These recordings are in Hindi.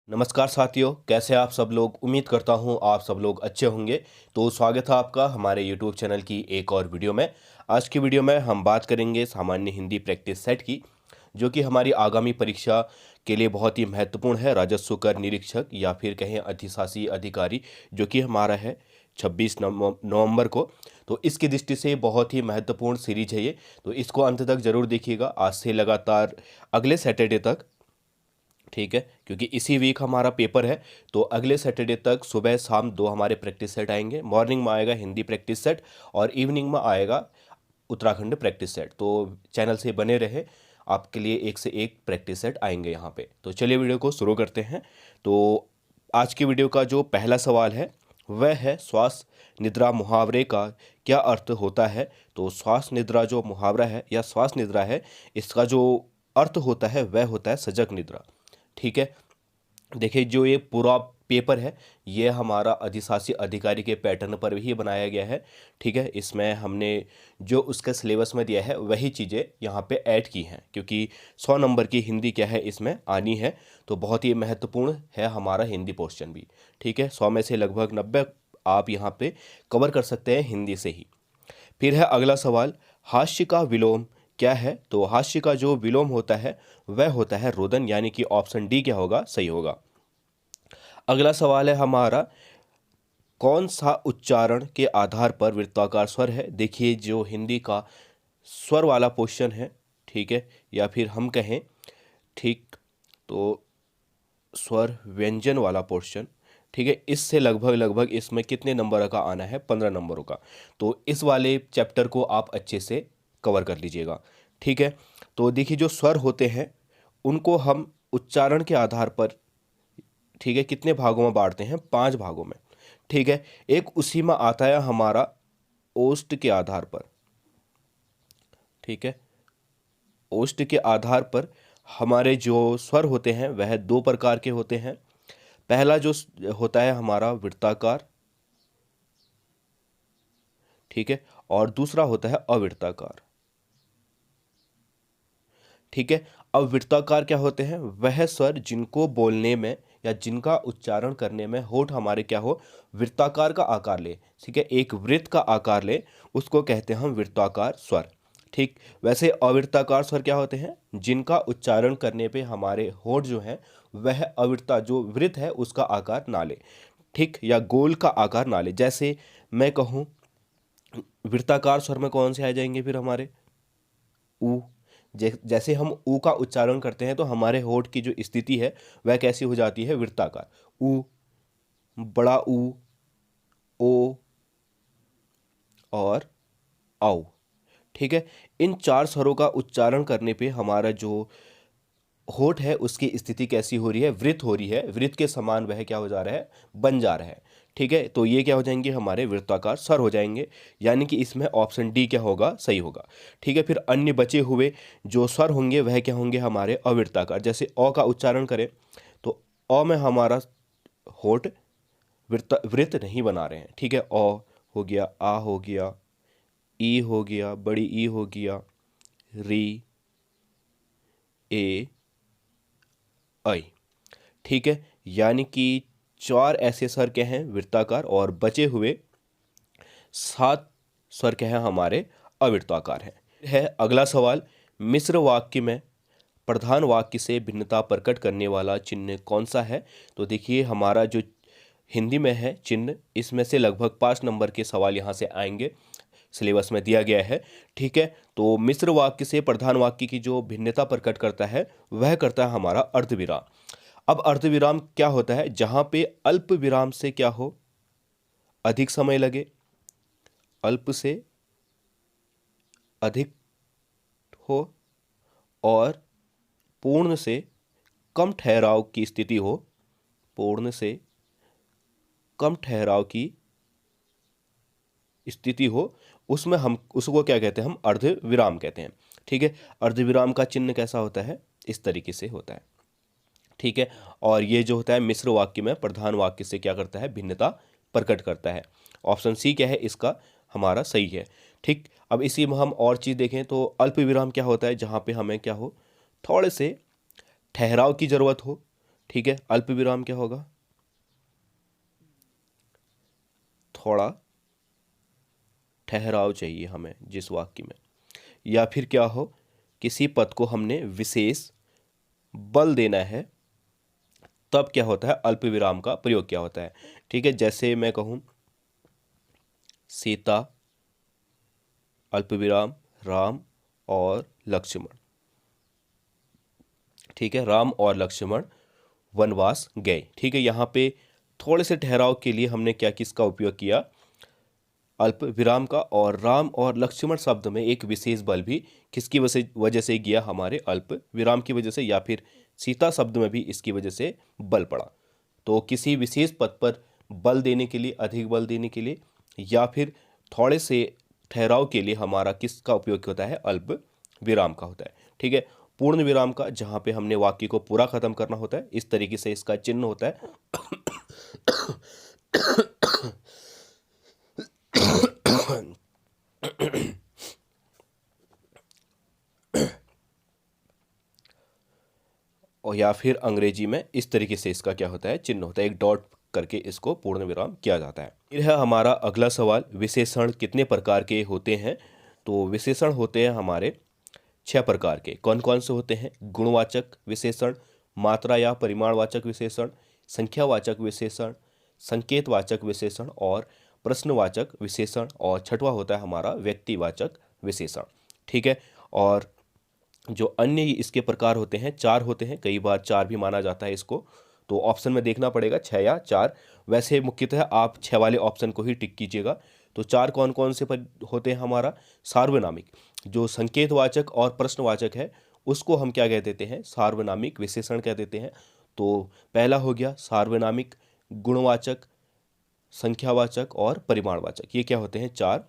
नमस्कार साथियों, कैसे आप सब लोग। उम्मीद करता हूं आप सब लोग अच्छे होंगे। तो स्वागत है आपका हमारे यूट्यूब चैनल की एक और वीडियो में। आज की वीडियो में हम बात करेंगे सामान्य हिंदी प्रैक्टिस सेट की, जो कि हमारी आगामी परीक्षा के लिए बहुत ही महत्वपूर्ण है। राजस्व कर निरीक्षक या फिर कहें अधिशासी अधिकारी, जो कि हमारा है 26 नवंबर को। तो इसकी दृष्टि से बहुत ही महत्वपूर्ण सीरीज है ये। तो इसको अंत तक जरूर देखिएगा, आज से लगातार अगले सैटरडे तक। ठीक है, क्योंकि इसी वीक हमारा पेपर है। तो अगले सैटरडे तक सुबह शाम दो हमारे प्रैक्टिस सेट आएंगे। मॉर्निंग में आएगा हिंदी प्रैक्टिस सेट और इवनिंग में आएगा उत्तराखंड प्रैक्टिस सेट। तो चैनल से बने रहे, आपके लिए एक से एक प्रैक्टिस सेट आएंगे यहाँ पे। तो चलिए वीडियो को शुरू करते हैं। तो आज की वीडियो का जो पहला सवाल है वह है श्वास निद्रा मुहावरे का क्या अर्थ होता है। तो श्वास निद्रा जो मुहावरा है या श्वास निद्रा है, इसका जो अर्थ होता है वह होता है सजग निद्रा। ठीक है, देखिए जो ये पूरा पेपर है ये हमारा अधिशासी अधिकारी के पैटर्न पर ही बनाया गया है। ठीक है, इसमें हमने जो उसके सिलेबस में दिया है वही चीज़ें यहाँ पे ऐड की हैं, क्योंकि 100 नंबर की हिंदी क्या है इसमें आनी है। तो बहुत ही महत्वपूर्ण है हमारा हिंदी पोर्शन भी। ठीक है, 100 में से लगभग 90 आप यहाँ पे कवर कर सकते हैं हिंदी से ही। फिर है अगला सवाल, हास्य का विलोम क्या है। तो हास्य का जो विलोम होता है वह होता है रोदन, यानी कि ऑप्शन डी क्या होगा, सही होगा। अगला सवाल है हमारा, कौन सा उच्चारण के आधार पर वृत्ताकार स्वर है। देखिए जो हिंदी का स्वर वाला पोर्शन है, ठीक है, या फिर हम कहें ठीक तो स्वर व्यंजन वाला पोर्शन। ठीक है, इससे लगभग लगभग इसमें कितने नंबर का आना है, 15 नंबरों का। तो इस वाले चैप्टर को आप अच्छे से कवर कर लीजिएगा। ठीक है, तो देखिए जो स्वर होते हैं उनको हम उच्चारण के आधार पर, ठीक है, कितने भागों में बांटते हैं, 5 भागों में। ठीक है, एक उसी में आता है हमारा ओष्ठ के आधार पर। ठीक है, ओष्ठ के आधार पर हमारे जो स्वर होते हैं वह दो प्रकार के होते हैं। पहला जो होता है हमारा वृत्ताकार, ठीक है, और दूसरा होता है अवृत्ताकार। ठीक है, अवृत्ताकार क्या होते हैं, वह स्वर जिनको बोलने में या जिनका उच्चारण करने में होठ हमारे क्या हो, वृत्ताकार का आकार ले। ठीक है, एक वृत्त का आकार ले, उसको कहते हैं हम वृत्ताकार स्वर। ठीक, वैसे अवृत्ताकार स्वर क्या होते हैं, जिनका उच्चारण करने पे हमारे होठ जो है वह अवृत्ता जो वृत्त है उसका आकार ना ले। ठीक, या गोल का आकार ना ले। जैसे मैं कहूँ वृत्ताकार स्वर में कौन से आ जाएंगे फिर हमारे, ऊ। जैसे हम ऊ का उच्चारण करते हैं तो हमारे होठ की जो स्थिति है वह कैसी हो जाती है, वृत्ताकार। ऊ, बड़ा ऊ, ओ और औ। ठीक है, इन 4 स्वरों का उच्चारण करने पे हमारा जो होठ है उसकी स्थिति कैसी हो रही है, वृत्त हो रही है। वृत्त के समान वह क्या हो जा रहा है, बन जा रहा है। ठीक है, तो ये क्या हो जाएंगे, हमारे वृत्ताकार स्वर हो जाएंगे। यानी कि इसमें ऑप्शन डी क्या होगा, सही होगा। ठीक है, फिर अन्य बचे हुए जो स्वर होंगे वह क्या होंगे, हमारे अवृत्ताकार। जैसे अ का उच्चारण करें तो अ में हमारा होठ वृत्त नहीं बना रहे हैं। ठीक है, अ हो गया, आ हो गया, ई हो गया, बड़ी ई हो गया, री, ए, आई। ठीक है, यानी कि 4 ऐसे स्वर के हैं वृत्ताकार और बचे हुए 7 स्वर के हैं हमारे अवृत्ताकार हैं। है अगला सवाल, मिश्र वाक्य में प्रधान वाक्य से भिन्नता प्रकट करने वाला चिन्ह कौन सा है। तो देखिए हमारा जो हिंदी में है चिन्ह, इसमें से लगभग 5 नंबर के सवाल यहाँ से आएंगे, सिलेबस में दिया गया है। ठीक है, तो मिश्र वाक्य से प्रधान वाक्य की जो भिन्नता प्रकट करता है वह करता है हमारा अर्धविराम। अब अर्धविराम क्या होता है, जहां पे अल्प विराम से क्या हो, अधिक समय लगे, अल्प से अधिक हो, और पूर्ण से कम ठहराव की स्थिति हो, पूर्ण से कम ठहराव की स्थिति हो, उसमें हम उसको क्या कहते हैं, हम अर्धविराम कहते हैं। ठीक है, अर्धविराम का चिन्ह कैसा होता है, इस तरीके से होता है। ठीक है, और ये जो होता है मिश्र वाक्य में प्रधान वाक्य से क्या करता है, भिन्नता प्रकट करता है। ऑप्शन सी क्या है इसका, हमारा सही है। ठीक, अब इसी में हम और चीज़ देखें तो अल्प विराम क्या होता है, जहाँ पे हमें क्या हो, थोड़े से ठहराव की ज़रूरत हो, ठीक है, अल्प विराम क्या होगा? थोड़ा ठहराव चाहिए हमें जिस वाक्य में, या फिर क्या हो, किसी पद को हमने विशेष बल देना है, तब क्या होता है, अल्प विराम का प्रयोग क्या होता है। ठीक है, जैसे मैं कहूं सीता, अल्प विराम, राम और लक्ष्मण। ठीक है, राम और लक्ष्मण वनवास गए। ठीक है, यहाँ पे थोड़े से ठहराव के लिए हमने क्या किसका उपयोग किया, अल्प विराम का। और राम और लक्ष्मण शब्द में एक विशेष बल भी किसकी वजह से गया, हमारे अल्प विराम की वजह से, या फिर सीता शब्द में भी इसकी वजह से बल पड़ा। तो किसी विशेष पद पर बल देने के लिए, अधिक बल देने के लिए, या फिर थोड़े से ठहराव के लिए हमारा किसका उपयोग होता है, अल्प विराम का होता है। ठीक है, पूर्ण विराम का, जहाँ पे हमने वाक्य को पूरा खत्म करना होता है, इस तरीके से इसका चिन्ह होता है। और या फिर अंग्रेजी में इस तरीके से इसका क्या होता है, चिन्ह होता है, एक डॉट करके इसको पूर्ण विराम किया जाता है। फिर है हमारा अगला सवाल, विशेषण कितने प्रकार के होते हैं? तो विशेषण होते हैं हमारे 6 प्रकार के। कौन कौन से होते हैं? गुणवाचक विशेषण, मात्रा या परिमाणवाचक विशेषण, संख्यावाचक विशेषण, संकेतवाचक विशेषण और प्रश्नवाचक विशेषण, और छठवां होता है हमारा व्यक्तिवाचक विशेषण। ठीक है, और जो अन्य इसके प्रकार होते हैं 4 होते हैं, कई बार 4 भी माना जाता है इसको, तो ऑप्शन में देखना पड़ेगा 6 या 4। वैसे मुख्यतः आप 6 वाले ऑप्शन को ही टिक कीजिएगा। तो 4 कौन कौन से होते हैं? हमारा सार्वनामिक, जो संकेतवाचक और प्रश्नवाचक है, उसको हम क्या कह देते हैं, सार्वनामिक विशेषण कह देते हैं। तो पहला हो गया सार्वनामिक, गुणवाचक, संख्यावाचक और परिमाणवाचक। ये क्या होते हैं? 4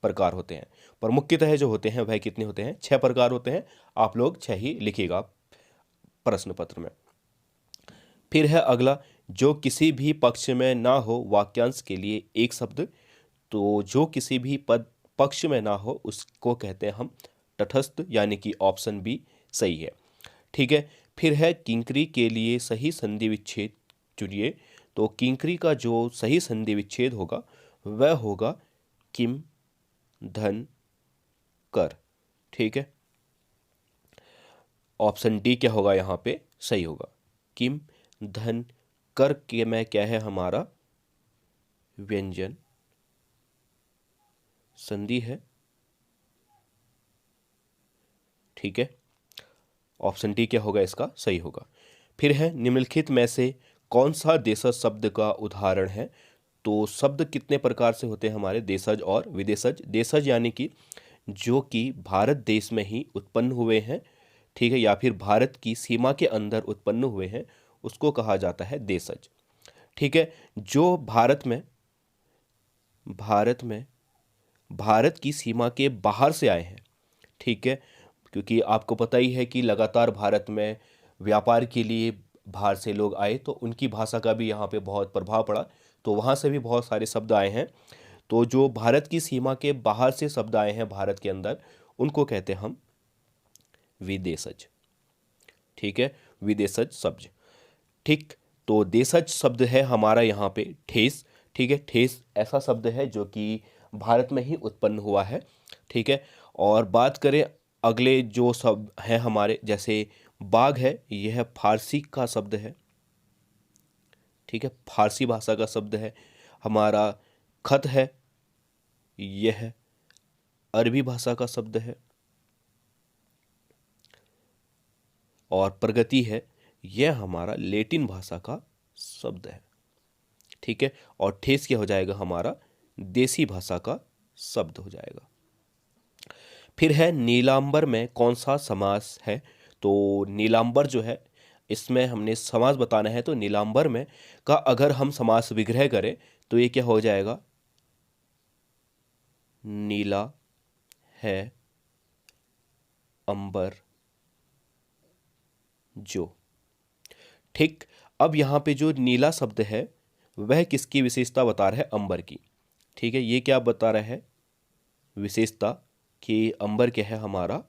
प्रकार होते हैं। पर मुख्यतः जो होते हैं वह कितने होते हैं? 6 प्रकार होते हैं। आप लोग 6 ही लिखिएगा प्रश्न पत्र में। फिर है अगला, जो किसी भी पक्ष में ना हो वाक्यांश के लिए एक शब्द। तो जो किसी भी पद पक्ष में ना हो उसको कहते हैं हम तटस्थ, यानी कि ऑप्शन बी सही है। ठीक है, फिर है किंकरी के लिए सही संधि विच्छेद चुनिए। तो किंकरी का जो सही संधि विच्छेद होगा वह होगा किम, धन, कर। ठीक है, ऑप्शन डी क्या होगा यहाँ पे सही होगा, किम, धन, कर के में क्या है हमारा व्यंजन संधि है। ठीक है, ऑप्शन डी क्या होगा इसका सही होगा। फिर है निम्नलिखित में से कौन सा देशज शब्द का उदाहरण है? तो शब्द कितने प्रकार से होते हैं हमारे? देशज और विदेशज। देशज यानी कि जो कि भारत देश में ही उत्पन्न हुए हैं, ठीक है, या फिर भारत की सीमा के अंदर उत्पन्न हुए हैं, उसको कहा जाता है देशज। ठीक है, जो भारत में भारत की सीमा के बाहर से आए हैं। ठीक है, क्योंकि आपको पता ही है कि लगातार भारत में व्यापार के लिए बाहर से लोग आए, तो उनकी भाषा का भी यहाँ पे बहुत प्रभाव पड़ा, तो वहाँ से भी बहुत सारे शब्द आए हैं। तो जो भारत की सीमा के बाहर से शब्द आए हैं भारत के अंदर, उनको कहते हैं हम विदेशज। ठीक है, विदेशज शब्द। ठीक, तो देशज शब्द है हमारा यहाँ पे ठेस। ठीक है, ठेस ऐसा शब्द है जो कि भारत में ही उत्पन्न हुआ है। ठीक है, और बात करें अगले जो शब्द हैं हमारे, जैसे बाघ है, यह फारसी का शब्द है। ठीक है, फारसी भाषा का शब्द है। हमारा खत है, यह अरबी भाषा का शब्द है। और प्रगति है, यह हमारा लैटिन भाषा का शब्द है। ठीक है, और ठेस क्या हो जाएगा हमारा देसी भाषा का शब्द हो जाएगा। फिर है नीलांबर में कौन सा समास है? तो नीलांबर जो है, इसमें हमने समास बताना है, तो नीलांबर में का अगर हम समास विग्रह करें तो ये क्या हो जाएगा, नीला है अंबर जो। ठीक, अब यहाँ पे जो नीला शब्द है वह किसकी विशेषता बता रहा है? अंबर की। ठीक है, ये क्या बता रहा है विशेषता, कि अंबर क्या है हमारा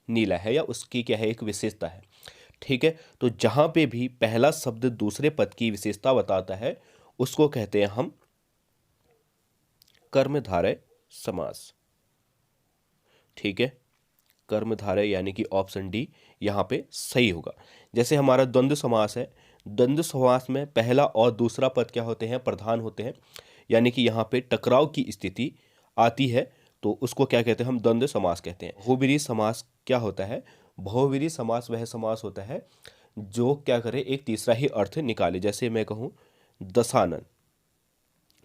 नीला है, या उसकी क्या है एक विशेषता है। ठीक है, तो जहां पे भी पहला शब्द दूसरे पद की विशेषता बताता है उसको कहते हैं हम कर्मधारय समास। ठीक है, कर्मधारय यानी कि ऑप्शन डी यहाँ पे सही होगा। जैसे हमारा द्वंद्व समास है, द्वंद्व समास में पहला और दूसरा पद क्या होते हैं, प्रधान होते हैं, यानी कि यहाँ पे टकराव की स्थिति आती है तो उसको क्या कहते हैं, हम द्वंद्व समास कहते हैं। बहुब्रीहि समास क्या होता है, बहुब्रीहि समास वह समास होता है जो क्या करे, एक तीसरा ही अर्थ निकाले। जैसे मैं कहूँ दशानन,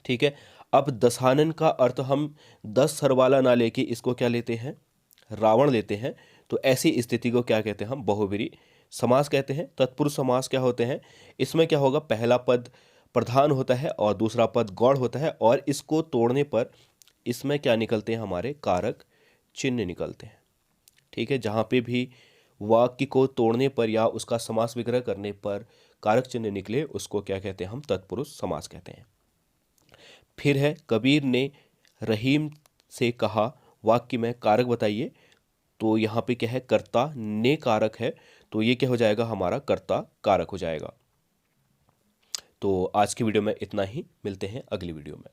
ठीक है, अब दशानन का अर्थ हम 10 सर वाला ना लेके इसको क्या लेते हैं, रावण लेते हैं, तो ऐसी स्थिति को क्या कहते हैं, हम बहुब्रीहि समास कहते हैं। तत्पुरुष समास क्या होते हैं, इसमें क्या होगा, पहला पद प्रधान होता है और दूसरा पद गौड़ होता है, और इसको तोड़ने पर इसमें क्या निकलते हैं, हमारे कारक चिन्ह निकलते हैं। ठीक है, जहाँ पे भी वाक्य को तोड़ने पर या उसका समास विग्रह करने पर कारक चिन्ह निकले उसको क्या कहते हैं, हम तत्पुरुष समास कहते हैं। फिर है, कबीर ने रहीम से कहा वाक्य में कारक बताइए, तो यहाँ पे क्या है, कर्ता ने कारक है, तो ये क्या हो जाएगा, हमारा कर्ता कारक हो जाएगा। तो आज की वीडियो में इतना ही, मिलते हैं अगली वीडियो में।